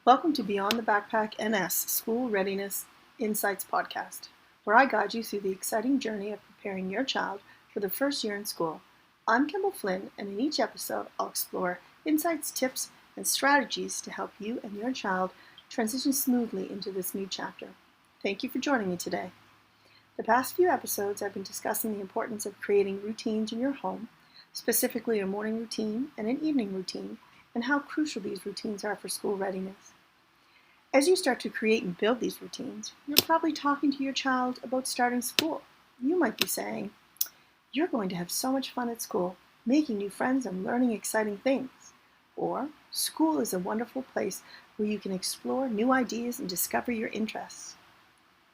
Welcome to Beyond the Backpack NS School Readiness Insights Podcast, where I guide you through the exciting journey of preparing your child for the first year in school. I'm Kimball Flynn, and in each episode, I'll explore insights, tips, and strategies to help you and your child transition smoothly into this new chapter. Thank you for joining me today. The past few episodes, I've been discussing the importance of creating routines in your home, specifically a morning routine and an evening routine, and how crucial these routines are for school readiness. As you start to create and build these routines, you're probably talking to your child about starting school. You might be saying, "You're going to have so much fun at school, making new friends and learning exciting things." Or, "School is a wonderful place where you can explore new ideas and discover your interests."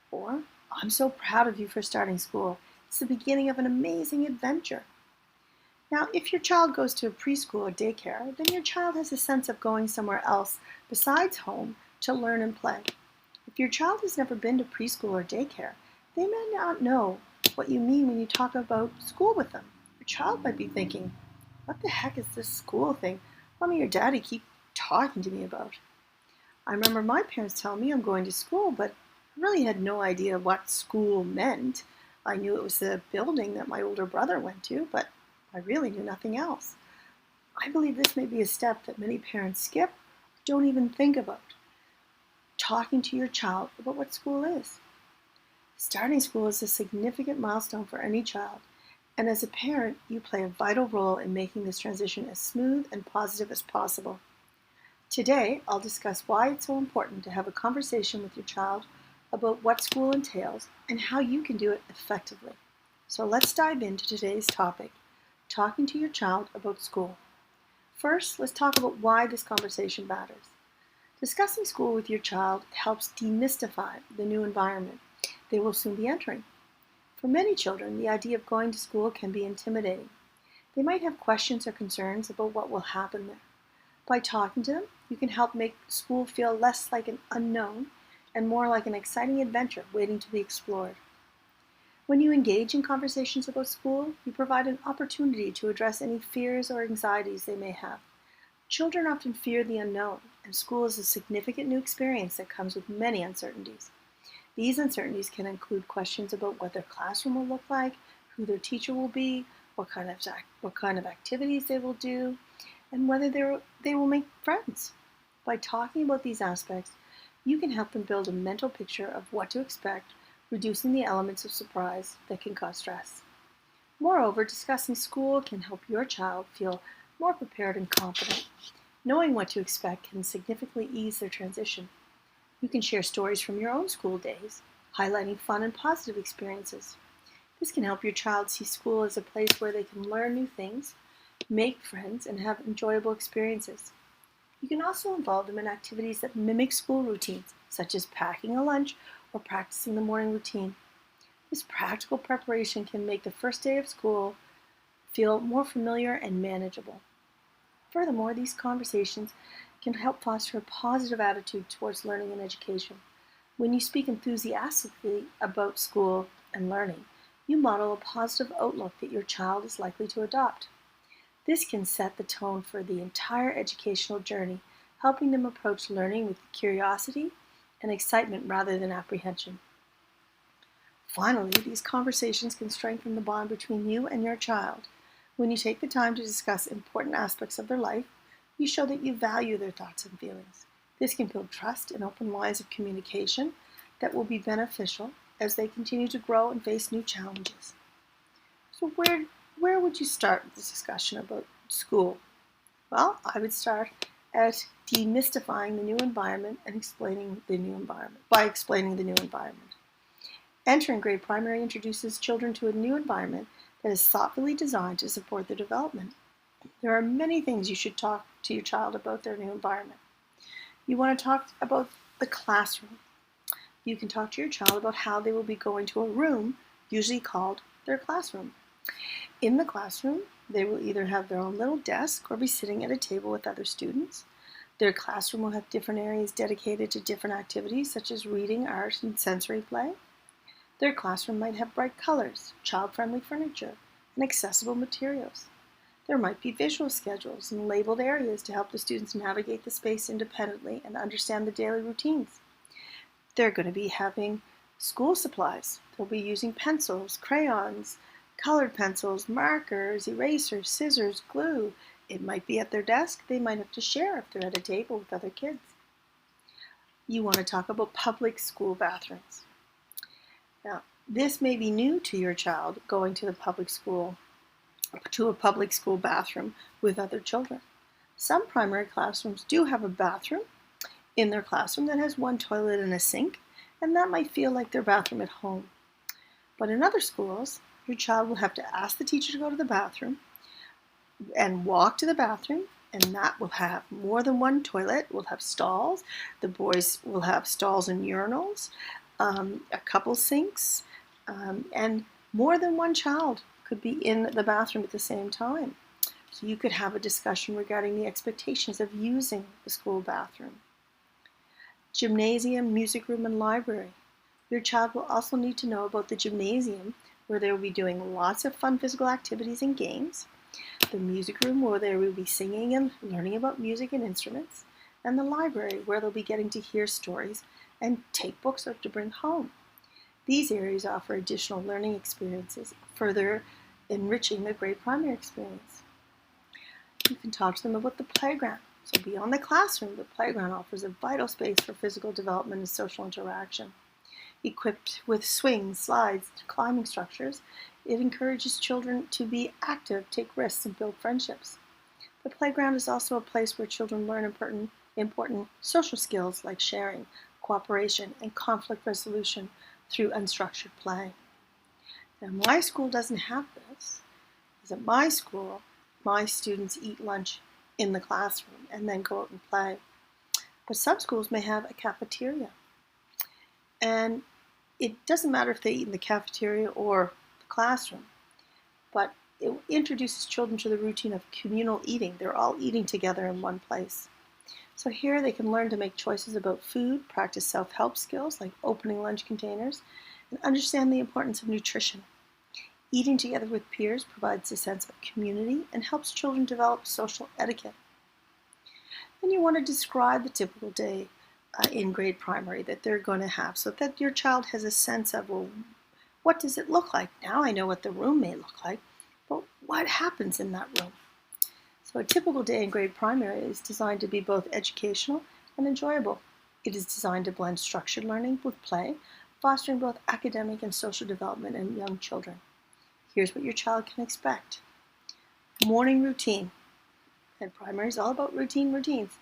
Or, "I'm so proud of you for starting school. It's the beginning of an amazing adventure." Now, if your child goes to a preschool or daycare, then your child has a sense of going somewhere else besides home to learn and play. If your child has never been to preschool or daycare, they may not know what you mean when you talk about school with them. Your child might be thinking, "What the heck is this school thing Mommy or Daddy keep talking to me about?" I remember my parents telling me I'm going to school, but I really had no idea what school meant. I knew it was the building that my older brother went to, but I really knew nothing else. I believe this may be a step that many parents skip or don't even think about. Talking to your child about what school is. Starting school is a significant milestone for any child, and as a parent, you play a vital role in making this transition as smooth and positive as possible. Today, I'll discuss why it's so important to have a conversation with your child about what school entails and how you can do it effectively. So let's dive into today's topic, talking to your child about school. First, let's talk about why this conversation matters. Discussing school with your child helps demystify the new environment they will soon be entering. For many children, the idea of going to school can be intimidating. They might have questions or concerns about what will happen there. By talking to them, you can help make school feel less like an unknown and more like an exciting adventure waiting to be explored. When you engage in conversations about school, you provide an opportunity to address any fears or anxieties they may have. Children often fear the unknown, and school is a significant new experience that comes with many uncertainties. These uncertainties can include questions about what their classroom will look like, who their teacher will be, what kind of activities they will do, and whether they will make friends. By talking about these aspects, you can help them build a mental picture of what to expect, reducing the elements of surprise that can cause stress. Moreover, discussing school can help your child feel more prepared and confident. Knowing what to expect can significantly ease their transition. You can share stories from your own school days, highlighting fun and positive experiences. This can help your child see school as a place where they can learn new things, make friends, and have enjoyable experiences. You can also involve them in activities that mimic school routines, such as packing a lunch or practicing the morning routine. This practical preparation can make the first day of school feel more familiar and manageable. Furthermore, these conversations can help foster a positive attitude towards learning and education. When you speak enthusiastically about school and learning, you model a positive outlook that your child is likely to adopt. This can set the tone for the entire educational journey, helping them approach learning with curiosity and excitement rather than apprehension. Finally, these conversations can strengthen the bond between you and your child. When you take the time to discuss important aspects of their life, you show that you value their thoughts and feelings. This can build trust and open lines of communication that will be beneficial as they continue to grow and face new challenges. So where would you start with this discussion about school? Well, I would start at demystifying the new environment and explaining the new environment. Entering grade primary introduces children to a new environment that is thoughtfully designed to support their development. There are many things you should talk to your child about their new environment. You want to talk about the classroom. You can talk to your child about how they will be going to a room, usually called their classroom. In the classroom, they will either have their own little desk or be sitting at a table with other students. Their classroom will have different areas dedicated to different activities such as reading, art, and sensory play. Their classroom might have bright colors, child-friendly furniture, and accessible materials. There might be visual schedules and labeled areas to help the students navigate the space independently and understand the daily routines. They're going to be having school supplies. They'll be using pencils, crayons, colored pencils, markers, erasers, scissors, glue. It might be at their desk. They might have to share if they're at a table with other kids. You want to talk about public school bathrooms. Now, this may be new to your child, going to a public school bathroom with other children. Some primary classrooms do have a bathroom in their classroom that has one toilet and a sink, and that might feel like their bathroom at home. But in other schools, your child will have to ask the teacher to go to the bathroom and walk to the bathroom, and that will have more than one toilet, will have stalls. The boys will have stalls and urinals, a couple sinks, and more than one child could be in the bathroom at the same time. So you could have a discussion regarding the expectations of using the school bathroom. Gymnasium, music room, and library. Your child will also need to know about the gymnasium, where they will be doing lots of fun physical activities and games. The music room, where they will be singing and learning about music and instruments. And the library, where they'll be getting to hear stories and take books up to bring home. These areas offer additional learning experiences, further enriching the grade primary experience. You can talk to them about the playground. So beyond the classroom, the playground offers a vital space for physical development and social interaction. Equipped with swings, slides, and climbing structures, it encourages children to be active, take risks, and build friendships. The playground is also a place where children learn important social skills like sharing, cooperation, and conflict resolution through unstructured play. Now, my school doesn't have this, because at my school, my students eat lunch in the classroom and then go out and play. But some schools may have a cafeteria. And it doesn't matter if they eat in the cafeteria or the classroom, but it introduces children to the routine of communal eating. They're all eating together in one place. So here they can learn to make choices about food, practice self-help skills like opening lunch containers, and understand the importance of nutrition. Eating together with peers provides a sense of community and helps children develop social etiquette. Then you want to describe the typical day in grade primary that they're going to have, so that your child has a sense of, well, what does it look like? Now I know what the room may look like, but what happens in that room? So a typical day in grade primary is designed to be both educational and enjoyable. It is designed to blend structured learning with play, fostering both academic and social development in young children. Here's what your child can expect. Morning routine. And primary is all about routines.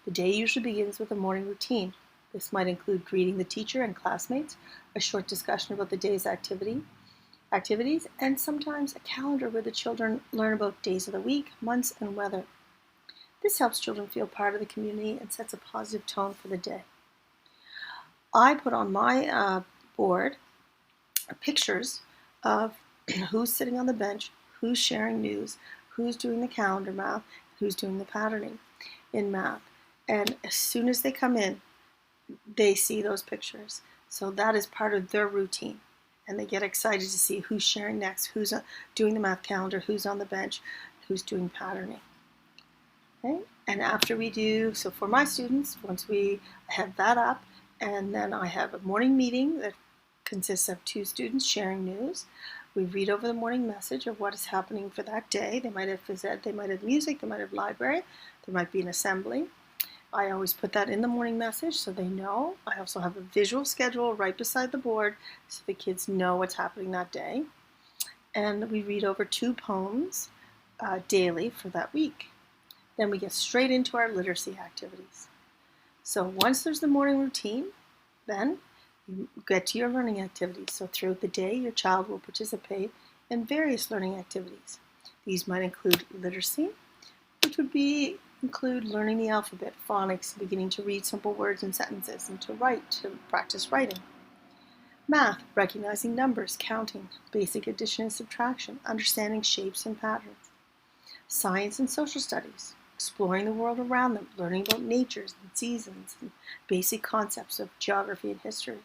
The day usually begins with a morning routine. This might include greeting the teacher and classmates, a short discussion about the day's activities, and sometimes a calendar where the children learn about days of the week, months, and weather. This helps children feel part of the community and sets a positive tone for the day. I put on my board pictures of who's sitting on the bench, who's sharing news, who's doing the calendar math, who's doing the patterning in math. And as soon as they come in, they see those pictures. So that is part of their routine. And they get excited to see who's sharing next, who's doing the math calendar, who's on the bench, who's doing patterning. Okay? And after we do, so for my students, once we have that up, and then I have a morning meeting that consists of 2 students sharing news. We read over the morning message of what is happening for that day. They might have phys ed, they might have music, they might have library, there might be an assembly. I always put that in the morning message so they know. I also have a visual schedule right beside the board so the kids know what's happening that day. And we read over 2 poems daily for that week. Then we get straight into our literacy activities. So once there's the morning routine, then you get to your learning activities. So throughout the day, your child will participate in various learning activities. These might include literacy, which would include learning the alphabet, phonics, beginning to read simple words and sentences, and to write, to practice writing. Math, recognizing numbers, counting, basic addition and subtraction, understanding shapes and patterns. Science and social studies, exploring the world around them, learning about natures and seasons, and basic concepts of geography and history.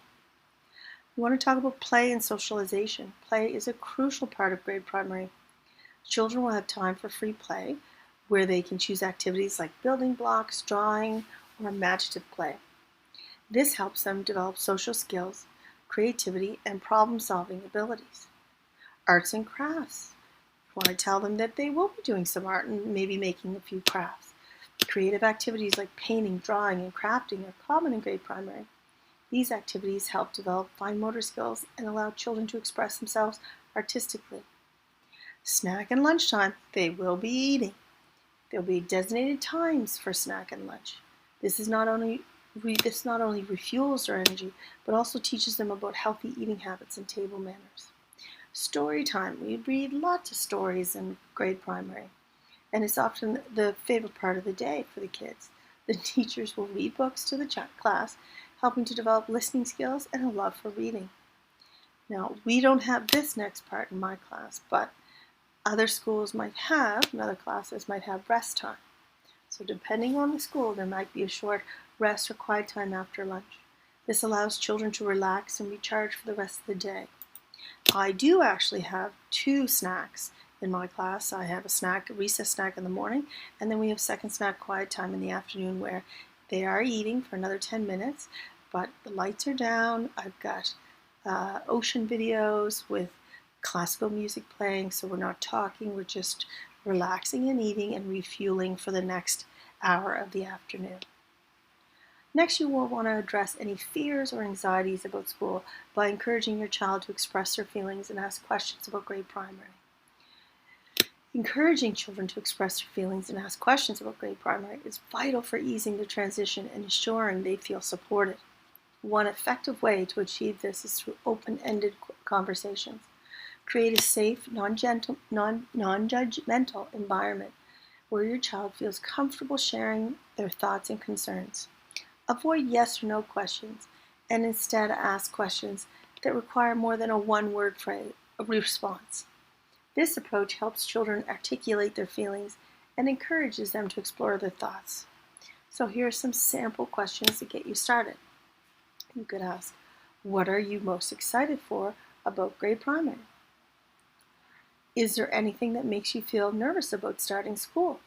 We want to talk about play and socialization. Play is a crucial part of grade primary. Children will have time for free play, where they can choose activities like building blocks, drawing, or imaginative play. This helps them develop social skills, creativity, and problem-solving abilities. Arts and crafts. You want to tell them that they will be doing some art and maybe making a few crafts. Creative activities like painting, drawing, and crafting are common in grade primary. These activities help develop fine motor skills and allow children to express themselves artistically. Snack and lunchtime, they will be eating. There will be designated times for snack and lunch. This not only refuels their energy, but also teaches them about healthy eating habits and table manners. Story time. We read lots of stories in grade primary, and it's often the favorite part of the day for the kids. The teachers will read books to the class, helping to develop listening skills and a love for reading. Now, we don't have this next part in my class, but other schools might have, and other classes might have rest time. So depending on the school, there might be a short rest or quiet time after lunch. This allows children to relax and recharge for the rest of the day. I do actually have 2 snacks in my class. I have a recess snack in the morning, and then we have second snack quiet time in the afternoon where they are eating for another 10 minutes, but the lights are down. I've got ocean videos with classical music playing, so we're not talking, we're just relaxing and eating and refueling for the next hour of the afternoon. Next, you will want to address any fears or anxieties about school by encouraging your child to express their feelings and ask questions about grade primary. Encouraging children to express their feelings and ask questions about grade primary is vital for easing the transition and ensuring they feel supported. One effective way to achieve this is through open-ended conversations. Create a safe, non-judgmental environment where your child feels comfortable sharing their thoughts and concerns. Avoid yes or no questions and instead ask questions that require more than a one-word response. This approach helps children articulate their feelings and encourages them to explore their thoughts. So here are some sample questions to get you started. You could ask, what are you most excited for about grade primary? Is there anything that makes you feel nervous about starting school?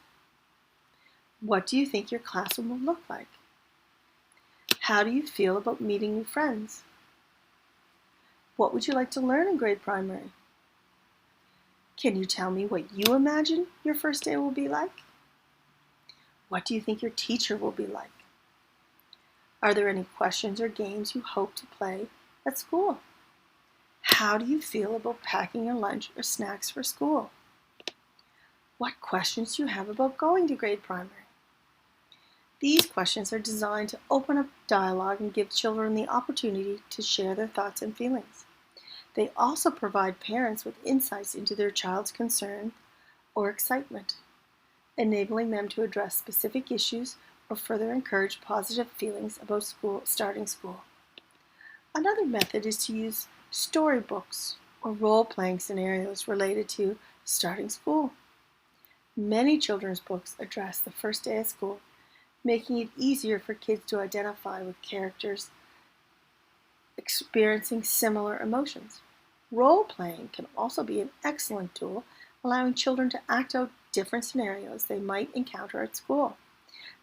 What do you think your classroom will look like? How do you feel about meeting new friends? What would you like to learn in grade primary? Can you tell me what you imagine your first day will be like? What do you think your teacher will be like? Are there any questions or games you hope to play at school? How do you feel about packing your lunch or snacks for school? What questions do you have about going to grade primary? These questions are designed to open up dialogue and give children the opportunity to share their thoughts and feelings. They also provide parents with insights into their child's concern or excitement, enabling them to address specific issues or further encourage positive feelings about starting school. Another method is to use storybooks or role-playing scenarios related to starting school. Many children's books address the first day of school, making it easier for kids to identify with characters experiencing similar emotions. Role-playing can also be an excellent tool, allowing children to act out different scenarios they might encounter at school.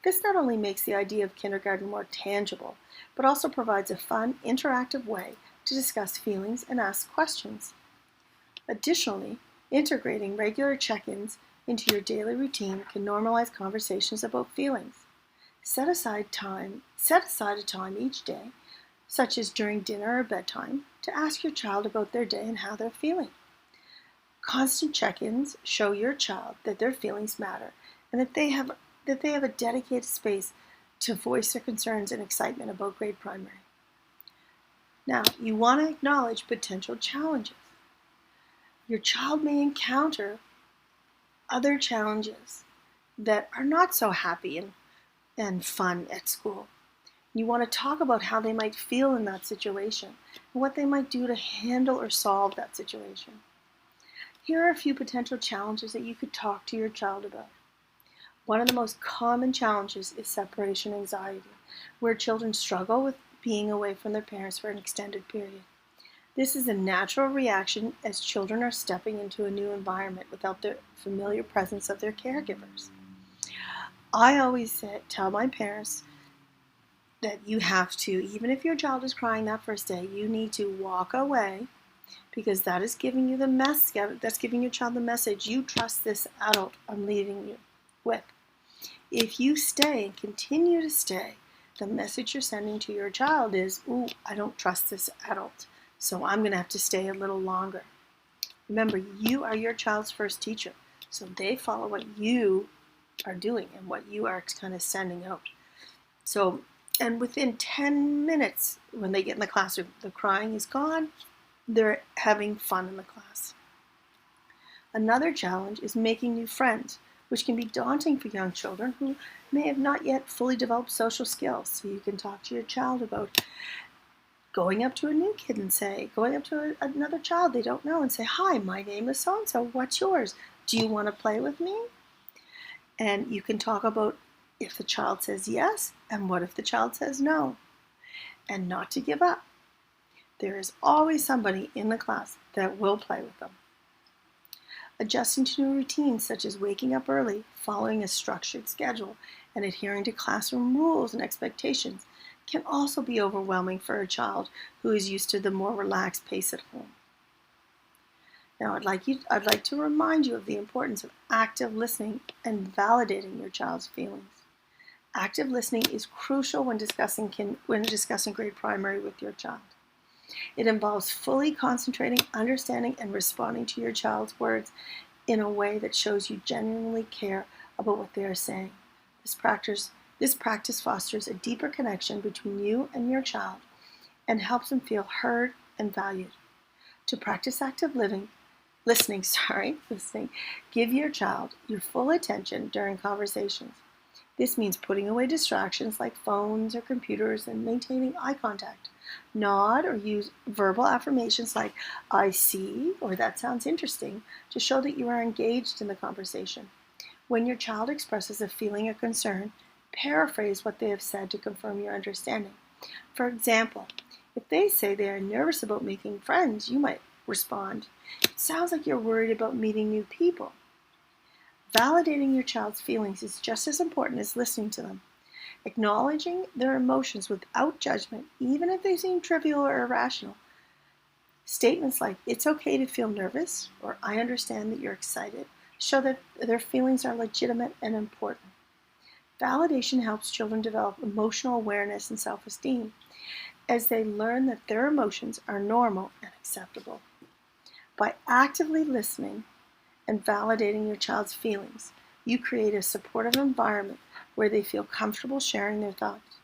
This not only makes the idea of kindergarten more tangible, but also provides a fun, interactive way to discuss feelings and ask questions. Additionally, integrating regular check-ins into your daily routine can normalize conversations about feelings. Set aside a time each day, such as during dinner or bedtime, to ask your child about their day and how they're feeling. Constant check-ins show your child that their feelings matter and that they have a dedicated space to voice their concerns and excitement about grade primary. Now, you want to acknowledge potential challenges. Your child may encounter other challenges that are not so happy and fun at school. You want to talk about how they might feel in that situation and what they might do to handle or solve that situation. Here are a few potential challenges that you could talk to your child about. One of the most common challenges is separation anxiety, where children struggle with being away from their parents for an extended period. This is a natural reaction as children are stepping into a new environment without the familiar presence of their caregivers. I always tell my parents that you have to, even if your child is crying that first day, you need to walk away, because that is giving you that's giving your child the message, you trust this adult I'm leaving you with. If you stay and continue to stay, the message you're sending to your child is, ooh, I don't trust this adult, so I'm going to have to stay a little longer. Remember, you are your child's first teacher, so they follow what you are doing and what you are kind of sending out. So, and within 10 minutes, when they get in the classroom, the crying is gone, they're having fun in the class. Another challenge is making new friends, which can be daunting for young children who may have not yet fully developed social skills. So you can talk to your child about going up to a new kid and going up to another child they don't know and say, hi, my name is so-and-so, what's yours? Do you want to play with me? And you can talk about if the child says yes, and what if the child says no, and not to give up. There is always somebody in the class that will play with them. Adjusting to new routines such as waking up early, following a structured schedule, and adhering to classroom rules and expectations can also be overwhelming for a child who is used to the more relaxed pace at home. Now, I'd like to remind you of the importance of active listening and validating your child's feelings. Active listening is crucial when discussing grade primary with your child. It involves fully concentrating, understanding, and responding to your child's words in a way that shows you genuinely care about what they are saying. This practice fosters a deeper connection between you and your child and helps them feel heard and valued. To practice active listening, give your child your full attention during conversations. This means putting away distractions like phones or computers and maintaining eye contact. Nod or use verbal affirmations like, I see, or that sounds interesting, to show that you are engaged in the conversation. When your child expresses a feeling or concern, paraphrase what they have said to confirm your understanding. For example, if they say they are nervous about making friends, you might respond, it sounds like you're worried about meeting new people. Validating your child's feelings is just as important as listening to them. Acknowledging their emotions without judgment, even if they seem trivial or irrational. Statements like, it's okay to feel nervous, or I understand that you're excited, show that their feelings are legitimate and important. Validation helps children develop emotional awareness and self-esteem as they learn that their emotions are normal and acceptable. By actively listening and validating your child's feelings, you create a supportive environment where they feel comfortable sharing their thoughts.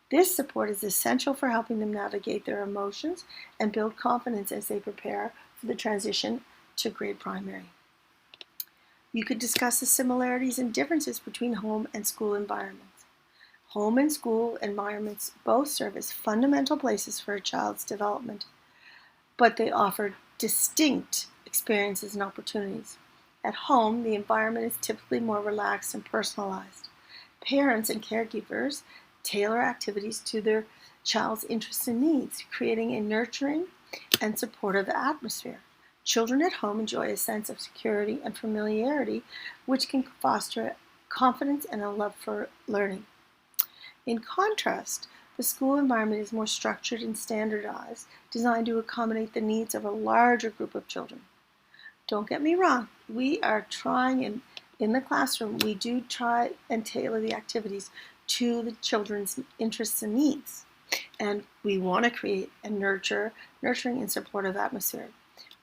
This support is essential for helping them navigate their emotions and build confidence as they prepare for the transition to grade primary. You could discuss the similarities and differences between home and school environments. Home and school environments both serve as fundamental places for a child's development, but they offer distinct experiences and opportunities. At home, the environment is typically more relaxed and personalized. Parents and caregivers tailor activities to their child's interests and needs, creating a nurturing and supportive atmosphere. Children at home enjoy a sense of security and familiarity, which can foster confidence and a love for learning. In contrast, the school environment is more structured and standardized, designed to accommodate the needs of a larger group of children. Don't get me wrong, we are trying in the classroom, we do try and tailor the activities to the children's interests and needs. And we want to create a nurturing and supportive atmosphere.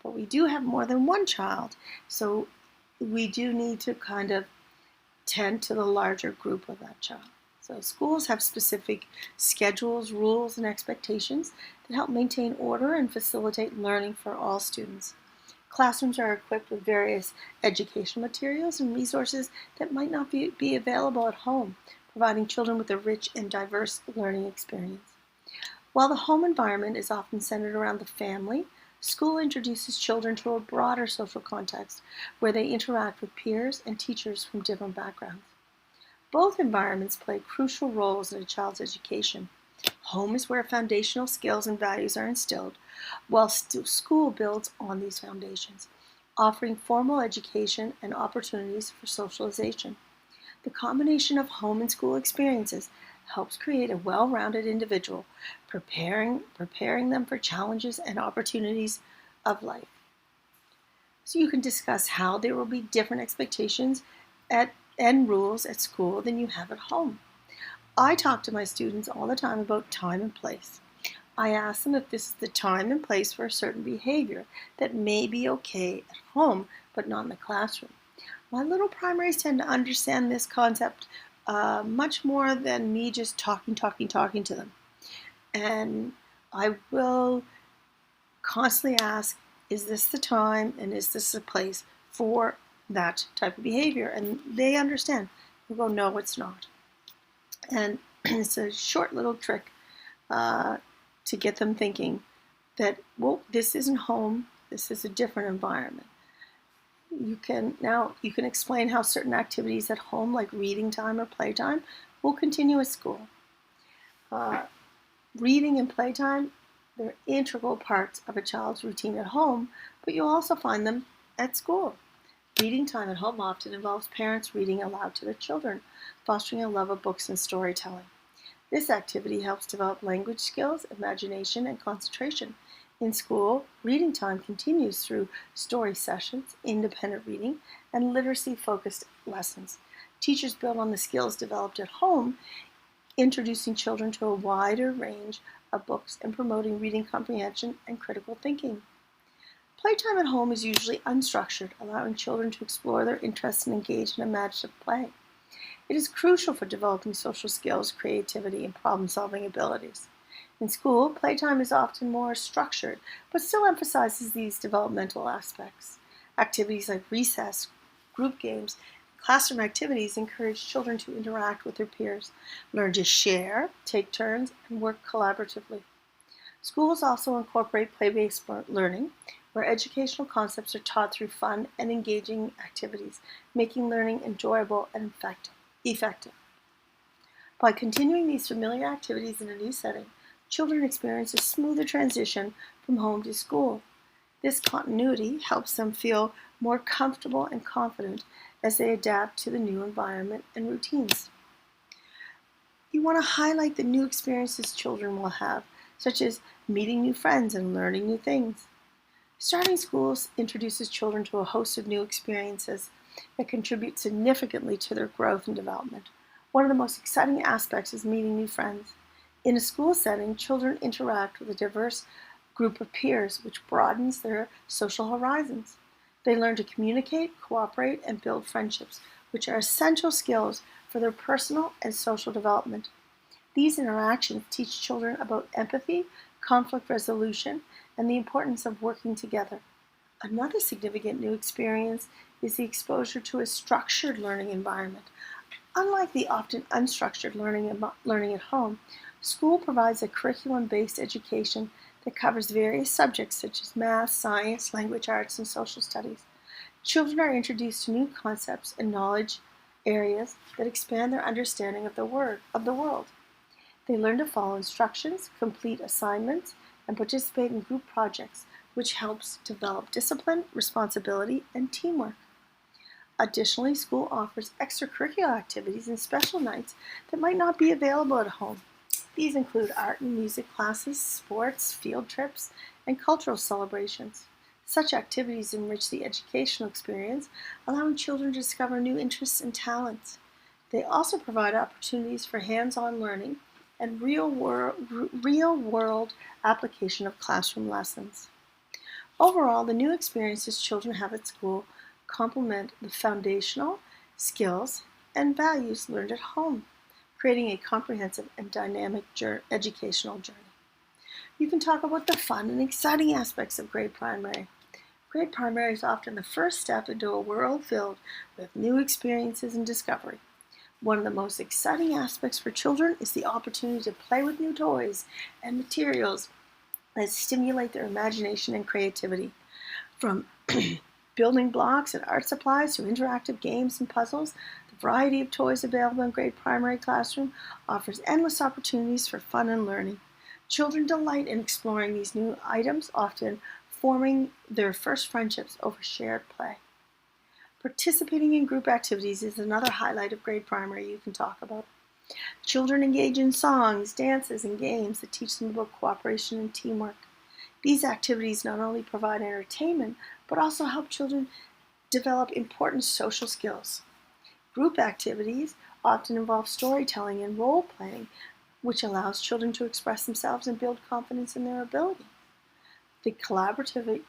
But we do have more than one child, so we do need to kind of tend to the larger group of that child. So schools have specific schedules, rules, and expectations that help maintain order and facilitate learning for all students. Classrooms are equipped with various educational materials and resources that might not be available at home, providing children with a rich and diverse learning experience. While the home environment is often centered around the family, school introduces children to a broader social context where they interact with peers and teachers from different backgrounds. Both environments play crucial roles in a child's education. Home is where foundational skills and values are instilled, while school builds on these foundations, offering formal education and opportunities for socialization. The combination of home and school experiences helps create a well-rounded individual, preparing them for challenges and opportunities of life. So you can discuss how there will be different expectations and rules at school than you have at home. I talk to my students all the time about time and place. I ask them if this is the time and place for a certain behavior that may be okay at home but not in the classroom. My little primaries tend to understand this concept much more than me just talking to them. And I will constantly ask, is this the time and is this the place for that type of behavior? And they understand. They go, no, it's not. And it's a short little trick to get them thinking that, well, this isn't home, this is a different environment. You can explain how certain activities at home, like reading time or playtime, will continue at school. Reading and playtime, they're integral parts of a child's routine at home, but you'll also find them at school. Reading time at home often involves parents reading aloud to their children, fostering a love of books and storytelling. This activity helps develop language skills, imagination, and concentration. In school, reading time continues through story sessions, independent reading, and literacy-focused lessons. Teachers build on the skills developed at home, introducing children to a wider range of books and promoting reading comprehension and critical thinking. Playtime at home is usually unstructured, allowing children to explore their interests and engage in imaginative play. It is crucial for developing social skills, creativity, and problem-solving abilities. In school, playtime is often more structured, but still emphasizes these developmental aspects. Activities like recess, group games, and classroom activities encourage children to interact with their peers, learn to share, take turns, and work collaboratively. Schools also incorporate play-based learning, where educational concepts are taught through fun and engaging activities, making learning enjoyable and effective. By continuing these familiar activities in a new setting, children experience a smoother transition from home to school. This continuity helps them feel more comfortable and confident as they adapt to the new environment and routines. You want to highlight the new experiences children will have, such as meeting new friends and learning new things. Starting schools introduces children to a host of new experiences that contribute significantly to their growth and development. One of the most exciting aspects is meeting new friends. In a school setting, children interact with a diverse group of peers, which broadens their social horizons. They learn to communicate, cooperate, and build friendships, which are essential skills for their personal and social development. These interactions teach children about empathy, conflict resolution, and the importance of working together. Another significant new experience is the exposure to a structured learning environment. Unlike the often unstructured learning at home, school provides a curriculum-based education that covers various subjects such as math, science, language arts, and social studies. Children are introduced to new concepts and knowledge areas that expand their understanding of the world. They learn to follow instructions, complete assignments, and participate in group projects, which helps develop discipline, responsibility, and teamwork. Additionally, school offers extracurricular activities and special nights that might not be available at home. These include art and music classes, sports, field trips, and cultural celebrations. Such activities enrich the educational experience, allowing children to discover new interests and talents. They also provide opportunities for hands-on learning and real-world application of classroom lessons. Overall, the new experiences children have at school complement the foundational skills and values learned at home, creating a comprehensive and dynamic educational journey. You can talk about the fun and exciting aspects of grade primary. Grade primary is often the first step into a world filled with new experiences and discovery. One of the most exciting aspects for children is the opportunity to play with new toys and materials that stimulate their imagination and creativity. From building blocks and art supplies to interactive games and puzzles, the variety of toys available in grade primary classroom offers endless opportunities for fun and learning. Children delight in exploring these new items, often forming their first friendships over shared play. Participating in group activities is another highlight of grade primary you can talk about. Children engage in songs, dances, and games that teach them about cooperation and teamwork. These activities not only provide entertainment, but also help children develop important social skills. Group activities often involve storytelling and role-playing, which allows children to express themselves and build confidence in their ability. The collaborative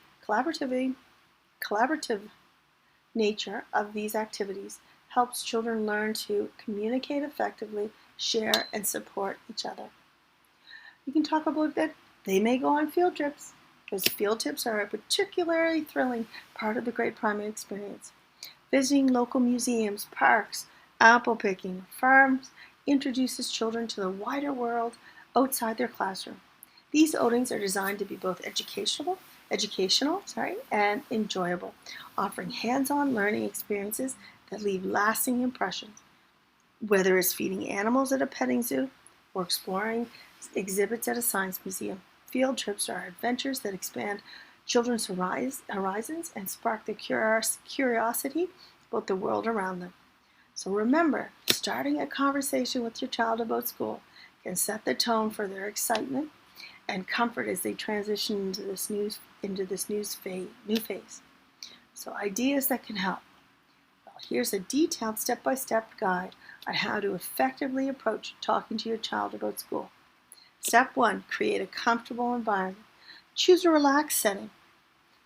nature of these activities helps children learn to communicate effectively, share, and support each other. You can talk about that they may go on field trips, because field trips are a particularly thrilling part of the grade primary experience. Visiting local museums, parks, apple picking, farms introduces children to the wider world outside their classroom. These outings are designed to be both educational, and enjoyable, offering hands-on learning experiences that leave lasting impressions. Whether it's feeding animals at a petting zoo or exploring exhibits at a science museum, field trips are adventures that expand children's horizons and spark their curiosity about the world around them. So remember, starting a conversation with your child about school can set the tone for their excitement and comfort as they transition into this new phase. So ideas that can help. Well, here's a detailed step-by-step guide on how to effectively approach talking to your child about school. Step 1, create a comfortable environment. Choose a relaxed setting.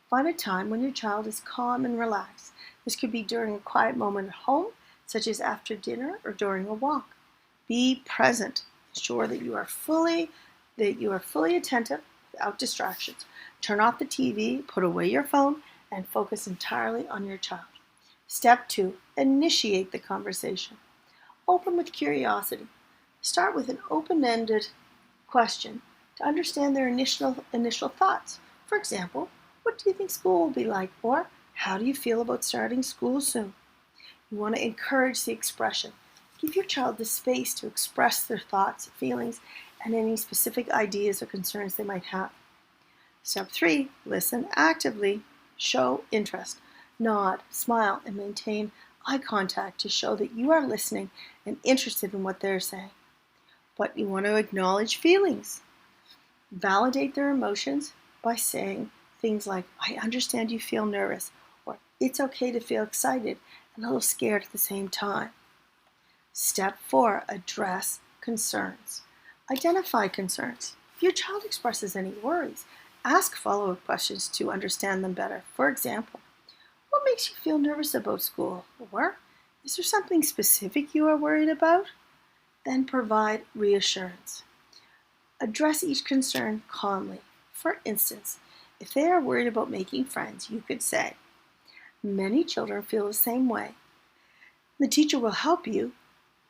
Find a time when your child is calm and relaxed. This could be during a quiet moment at home, such as after dinner or during a walk. Be present. Ensure that you are fully attentive without distractions. Turn off the TV, put away your phone, and focus entirely on your child. Step 2, initiate the conversation. Open with curiosity. Start with an open-ended question to understand their initial thoughts. For example, what do you think school will be like? Or how do you feel about starting school soon? You want to encourage the expression. Give your child the space to express their thoughts, feelings, and any specific ideas or concerns they might have. Step 3, listen actively. Show interest. Nod, smile, and maintain eye contact to show that you are listening and interested in what they're saying. But you want to acknowledge feelings. Validate their emotions by saying things like, I understand you feel nervous, or it's okay to feel excited and a little scared at the same time. Step 4, address concerns. Identify concerns. If your child expresses any worries, ask follow-up questions to understand them better. For example, what makes you feel nervous about school? Or, is there something specific you are worried about? Then provide reassurance. Address each concern calmly. For instance, if they are worried about making friends, you could say, many children feel the same way. The teacher will help you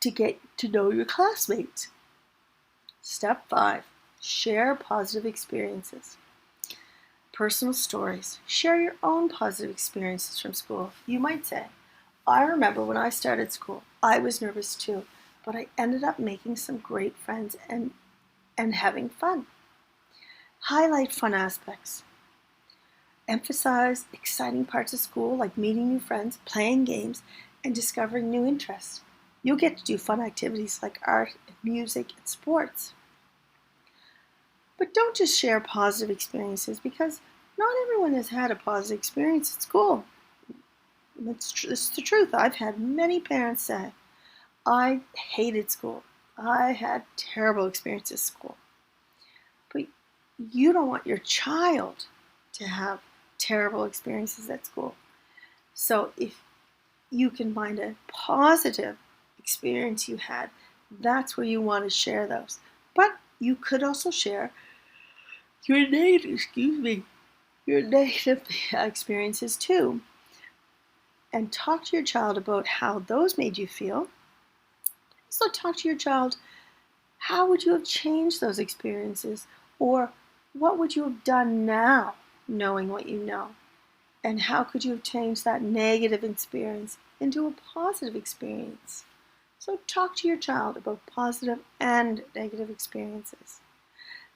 to get to know your classmates. Step 5, share positive experiences. Personal stories. Share your own positive experiences from school. You might say, I remember when I started school, I was nervous too, but I ended up making some great friends and having fun. Highlight fun aspects. Emphasize exciting parts of school like meeting new friends, playing games, and discovering new interests. You'll get to do fun activities like art, music, and sports. But don't just share positive experiences, because not everyone has had a positive experience at school. It's the truth. I've had many parents say, I hated school. I had terrible experiences at school. But you don't want your child to have terrible experiences at school. So if you can find a positive experience you had, that's where you want to share those. But you could also share your negative experiences too, and talk to your child about how those made you feel. Also talk to your child, how would you have changed those experiences, or what would you have done now knowing what you know? And how could you have changed that negative experience into a positive experience? So talk to your child about positive and negative experiences.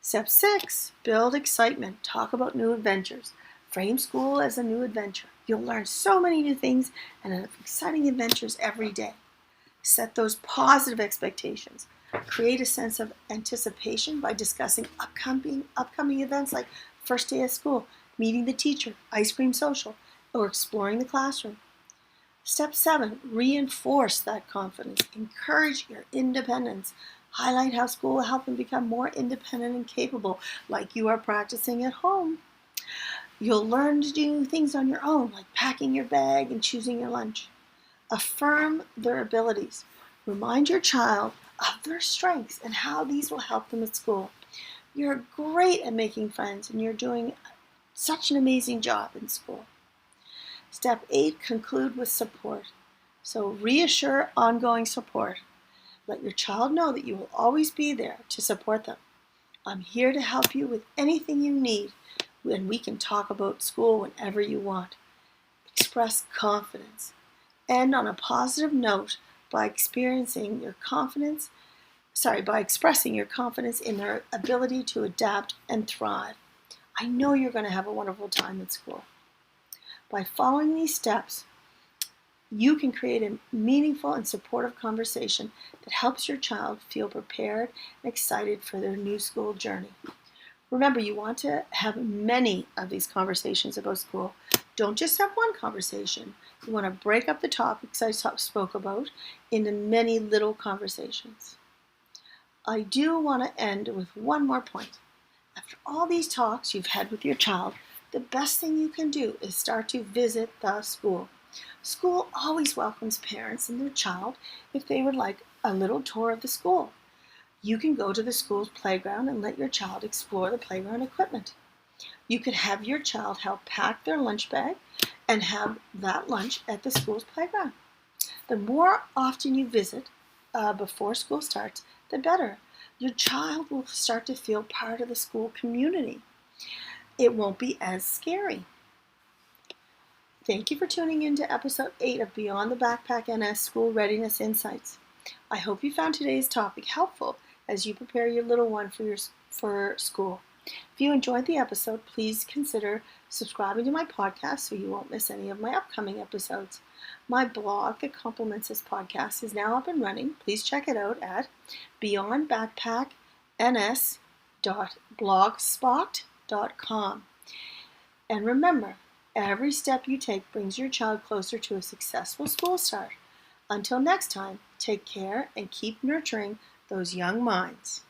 Step 6, build excitement. Talk about new adventures. Frame school as a new adventure. You'll learn so many new things and have exciting adventures every day. Set those positive expectations. Create a sense of anticipation by discussing upcoming events like first day of school, meeting the teacher, ice cream social, or exploring the classroom. Step 7, reinforce that confidence. Encourage your independence. Highlight how school will help them become more independent and capable, like you are practicing at home. You'll learn to do things on your own, like packing your bag and choosing your lunch. Affirm their abilities. Remind your child of their strengths and how these will help them at school. You're great at making friends and you're doing such an amazing job in school. Step 8, conclude with support. So reassure ongoing support. Let your child know that you will always be there to support them. I'm here to help you with anything you need, and we can talk about school whenever you want. Express confidence. End on a positive note by expressing your confidence in their ability to adapt and thrive. I know you're going to have a wonderful time at school. By following these steps, you can create a meaningful and supportive conversation that helps your child feel prepared and excited for their new school journey. Remember, you want to have many of these conversations about school. Don't just have one conversation. You want to break up the topics I spoke about into many little conversations. I do want to end with one more point. After all these talks you've had with your child, the best thing you can do is start to visit the school. School always welcomes parents and their child if they would like a little tour of the school. You can go to the school's playground and let your child explore the playground equipment. You could have your child help pack their lunch bag and have that lunch at the school's playground. The more often you visit before school starts, the better. Your child will start to feel part of the school community. It won't be as scary. Thank you for tuning in to episode 8 of Beyond the Backpack NS School Readiness Insights. I hope you found today's topic helpful as you prepare your little one for school. If you enjoyed the episode, please consider subscribing to my podcast so you won't miss any of my upcoming episodes. My blog that complements this podcast is now up and running. Please check it out at beyondbackpackns.blogspot.com. And remember, every step you take brings your child closer to a successful school start. Until next time, take care and keep nurturing those young minds.